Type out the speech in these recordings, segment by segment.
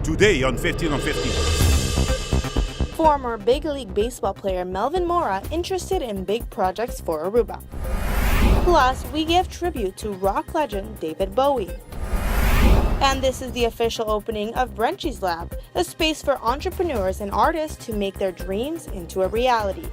today on 15 on 15. Former Big League Baseball player Melvin Mora interested in big projects for Aruba. Plus, we give tribute to rock legend David Bowie. And this is the official opening of Brenchi's Lab, a space for entrepreneurs and artists to make their dreams into a reality.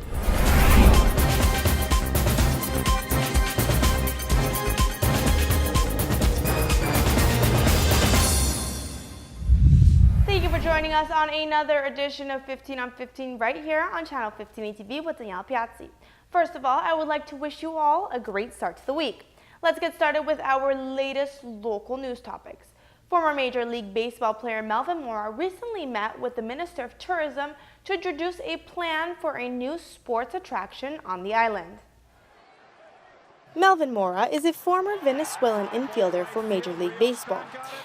Thank you for joining us on another edition of 15 on 15 right here on Channel 15 ATV with Daniela Piazzi. First of all, I would like to wish you all a great start to the week. Let's get started with our latest local news topics. Former Major League Baseball player Melvin Mora recently met with the Minister of Tourism to introduce a plan for a new sports attraction on the island. Melvin Mora is a former Venezuelan infielder for Major League Baseball.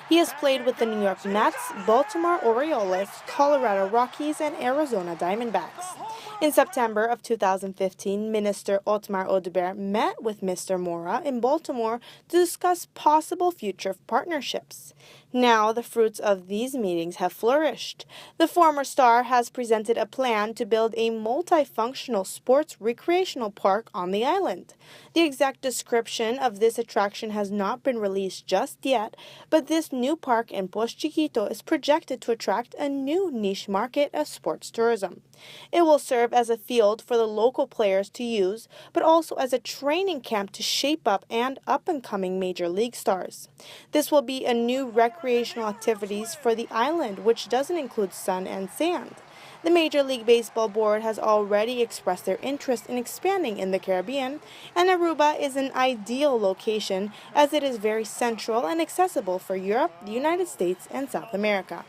He has played with the New York Mets, Baltimore Orioles, Colorado Rockies, and Arizona Diamondbacks. In September of 2015, Minister Otmar Odeberg met with Mr. Mora in Baltimore to discuss possible future partnerships. Now, the fruits of these meetings have flourished. The former star has presented a plan to build a multifunctional sports recreational park on the island. The exact description of this attraction has not been released just yet, but this new park in Post Chiquito is projected to attract a new niche market of sports tourism. It will serve as a field for the local players to use, but also as a training camp to shape up and up-and-coming major league stars. This will be a new recreational activities for the island, which doesn't include sun and sand. The Major League Baseball Board has already expressed their interest in expanding in the Caribbean, and Aruba is an ideal location as it is very central and accessible for Europe, the United States, and South America.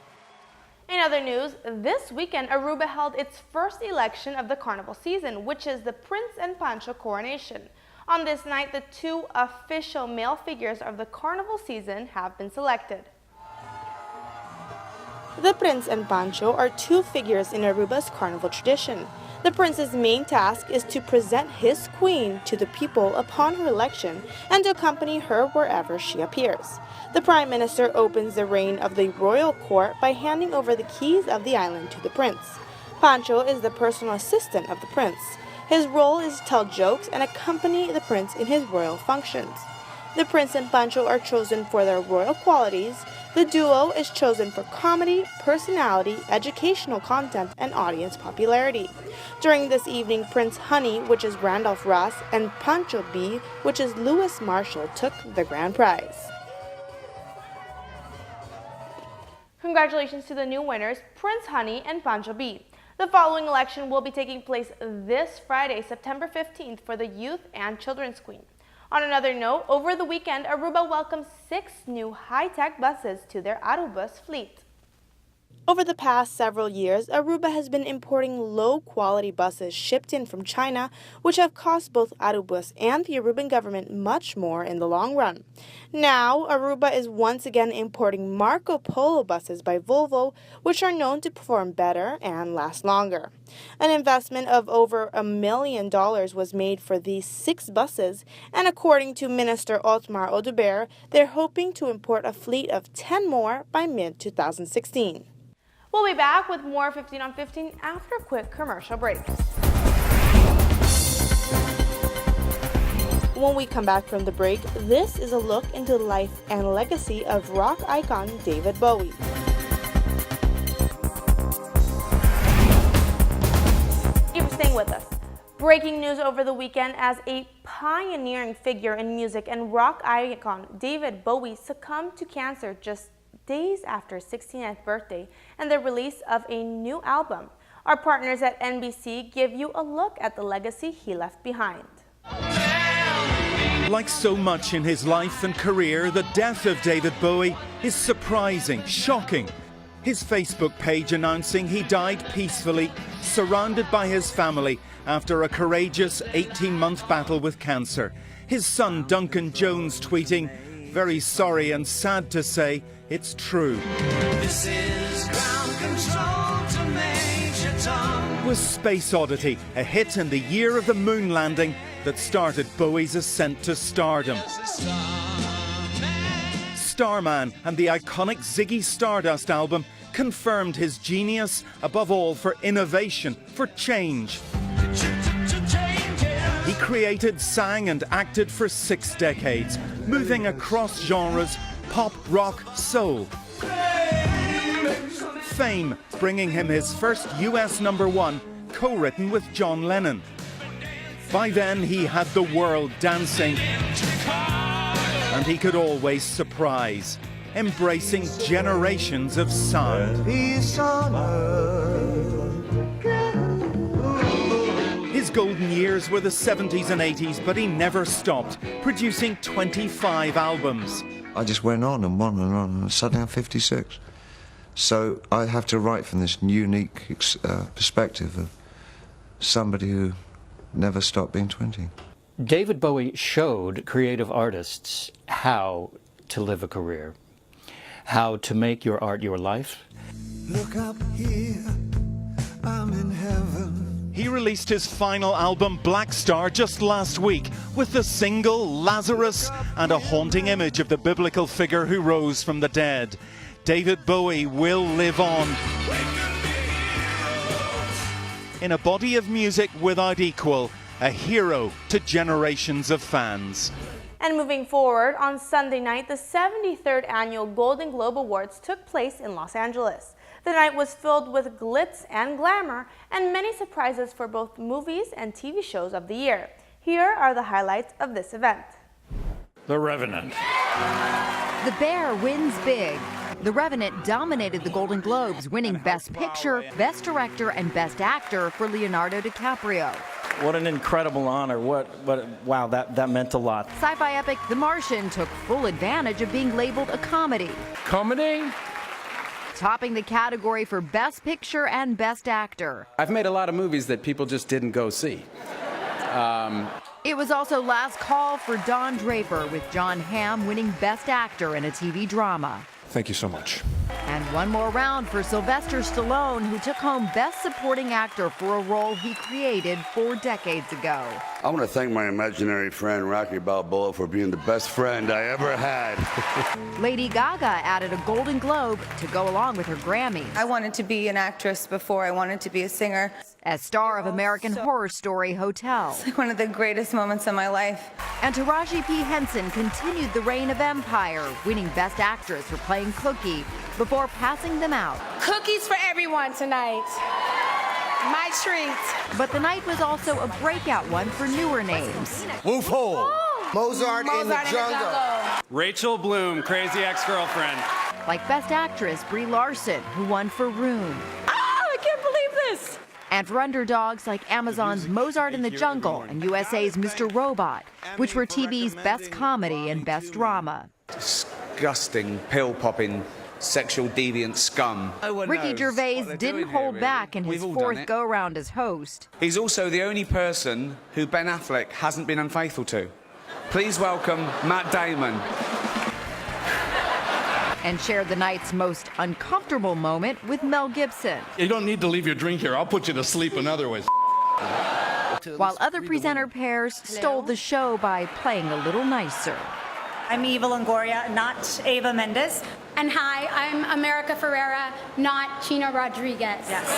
In other news, this weekend Aruba held its first election of the carnival season, which is the Prince and Pancho coronation. On this night, the two official male figures of the carnival season have been selected. The Prince and Pancho are two figures in Aruba's carnival tradition. The prince's main task is to present his queen to the people upon her election and to accompany her wherever she appears. The prime minister opens the reign of the royal court by handing over the keys of the island to the prince. Pancho is the personal assistant of the prince. His role is to tell jokes and accompany the prince in his royal functions. The Prince and Pancho are chosen for their royal qualities. The duo is chosen for comedy, personality, educational content, and audience popularity. During this evening, Prince Honey, which is Randolph Ross, and Pancho B, which is Louis Marshall, took the grand prize. Congratulations to the new winners, Prince Honey and Pancho B. The following election will be taking place this Friday, September 15th, for the Youth and Children's Queen. On another note, over the weekend, Aruba welcomed 6 new high-tech buses to their Arubus fleet. Over the past several years, Aruba has been importing low-quality buses shipped in from China, which have cost both Arubus and the Aruban government much more in the long run. Now, Aruba is once again importing Marco Polo buses by Volvo, which are known to perform better and last longer. An investment of over $1 million was made for these 6 buses, and according to Minister Otmar Odeberg, they're hoping to import a fleet of 10 more by mid-2016. We'll be back with more 15 on 15 after a quick commercial break. When we come back from the break, this is a look into the life and legacy of rock icon David Bowie. Thank you for staying with us. Breaking news over the weekend as a pioneering figure in music and rock icon David Bowie succumbed to cancer just days after his 69th birthday and the release of a new album. Our partners at NBC give you a look at the legacy he left behind. Like so much in his life and career, the death of David Bowie is surprising, shocking. His Facebook page announcing he died peacefully, surrounded by his family after a courageous 18-month battle with cancer. His son Duncan Jones tweeting, "Very sorry and sad to say, it's true." This is ground control to Major Tom. Was Space Oddity a hit in the year of the moon landing that started Bowie's ascent to stardom? Starman and the iconic Ziggy Stardust album confirmed his genius, above all for innovation, for change. He created, sang and acted for 6 decades, moving across genres: pop, rock, soul. Fame bringing him his first US #1, co-written with John Lennon. By then he had the world dancing, and he could always surprise, embracing generations of sound. His golden years were the 70s and 80s, but he never stopped, producing 25 albums. I just went on and on and on, and suddenly I'm 56. So I have to write from this unique perspective of somebody who never stopped being 20. David Bowie showed creative artists how to live a career, how to make your art your life. Look up here, I'm in heaven. He released his final album, Black Star, just last week, with the single Lazarus and a haunting image of the biblical figure who rose from the dead. David Bowie will live on in a body of music without equal, a hero to generations of fans. And moving forward, on Sunday night, the 73rd Annual Golden Globe Awards took place in Los Angeles. The night was filled with glitz and glamour and many surprises for both movies and TV shows of the year. Here are the highlights of this event. The Revenant. The Bear wins big. The Revenant dominated the Golden Globes, winning Best Picture, Best Director, and Best Actor for Leonardo DiCaprio. What an incredible honor. Wow, that meant a lot. Sci-fi epic The Martian took full advantage of being labeled a comedy. Comedy? Topping the category for Best Picture and Best Actor. I've made a lot of movies that people just didn't go see. It was also last call for Don Draper, with John Hamm winning Best Actor in a TV drama. Thank you so much. And one more round for Sylvester Stallone, who took home Best Supporting Actor for a role he created 4 decades ago. I want to thank my imaginary friend Rocky Balboa for being the best friend I ever had. Lady Gaga added a Golden Globe to go along with her Grammys. I wanted to be an actress before I wanted to be a singer. As star of American Horror Story Hotel. It's like one of the greatest moments of my life. And Taraji P. Henson continued the reign of Empire, winning Best Actress for playing Cookie before passing them out. Cookies for everyone tonight. My treat. But the night was also a breakout one for newer names. Wolf Hole. Mozart in the Jungle. Rachel Bloom, Crazy Ex-Girlfriend. Like Best Actress Brie Larson, who won for Room. I can't believe this. And for underdogs like Amazon's Mozart in the Jungle and USA's Mr. Robot, which were TV's Best Comedy and Best Drama. Disgusting, pill-popping, sexual deviant scum. Ricky Gervais didn't hold back in his 4th go-round as host. He's also the only person who Ben Affleck hasn't been unfaithful to. Please welcome Matt Damon. And shared the night's most uncomfortable moment with Mel Gibson. You don't need to leave your drink here. I'll put you to sleep in other ways. While other presenter pairs stole the show by playing a little nicer. I'm Eva Longoria, not Eva Mendes. And hi, I'm America Ferrera, not Chino Rodriguez. Yes.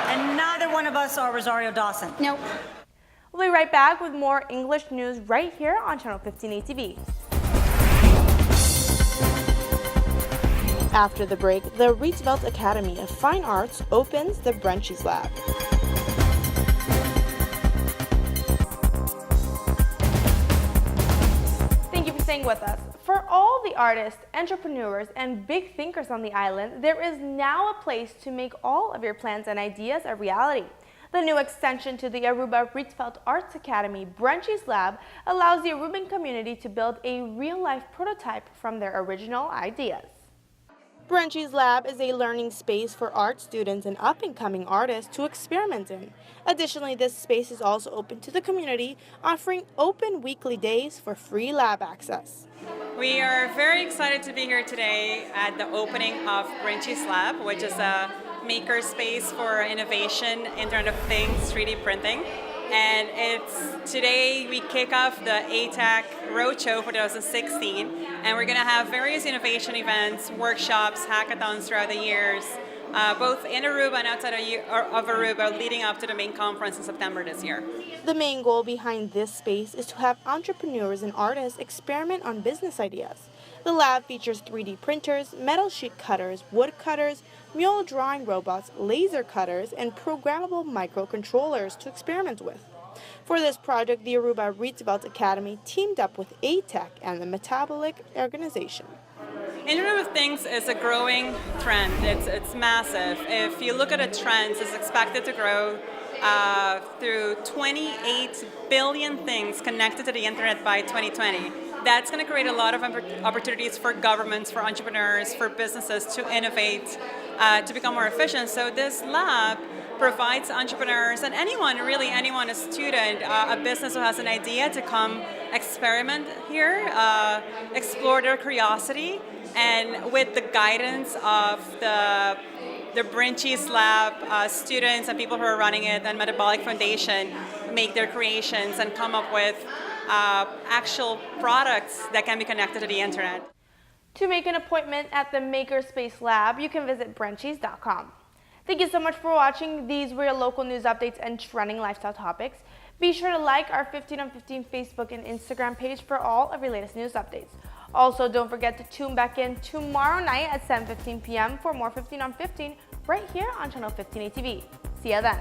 And neither one of us are Rosario Dawson. Nope. We'll be right back with more English news right here on Channel 15 ATV. After the break, the Rietveld Academy of Fine Arts opens the Brunchies Lab. Thank you for staying with us. For all the artists, entrepreneurs, and big thinkers on the island, there is now a place to make all of your plans and ideas a reality. The new extension to the Aruba Rietveld Arts Academy, Brunchies Lab, allows the Aruban community to build a real-life prototype from their original ideas. Brunchies Lab is a learning space for art students and up-and-coming artists to experiment in. Additionally, this space is also open to the community, offering open weekly days for free lab access. We are very excited to be here today at the opening of Brunchies Lab, which is a maker space for innovation, Internet of Things, 3D printing. And today we kick off the ATAC Roadshow for 2016, and we're going to have various innovation events, workshops, hackathons throughout the years, both in Aruba and outside of Aruba, leading up to the main conference in September this year. The main goal behind this space is to have entrepreneurs and artists experiment on business ideas. The lab features 3D printers, metal sheet cutters, wood cutters, mural drawing robots, laser cutters, and programmable microcontrollers to experiment with. For this project, the Aruba Redeveloped Academy teamed up with ATAC and the Metabolic Organization. Internet of Things is a growing trend. It's massive. If you look at the trends, it's expected to grow through 28 billion things connected to the internet by 2020. That's going to create a lot of opportunities for governments, for entrepreneurs, for businesses to innovate, to become more efficient. So this lab provides entrepreneurs and anyone, a student, a business who has an idea to come experiment here, explore their curiosity, and with the guidance of the Brinchies Lab students and people who are running it and Metabolic Foundation make their creations and come up with actual products that can be connected to the internet. To make an appointment at the Makerspace Lab, you can visit Brinchies.com. Thank you so much for watching. These were your local news updates and trending lifestyle topics. Be sure to like our 15 on 15 Facebook and Instagram page for all of your latest news updates. Also, don't forget to tune back in tomorrow night at 7:15 p.m. for more 15 on 15 right here on Channel 15 ATV. See ya then.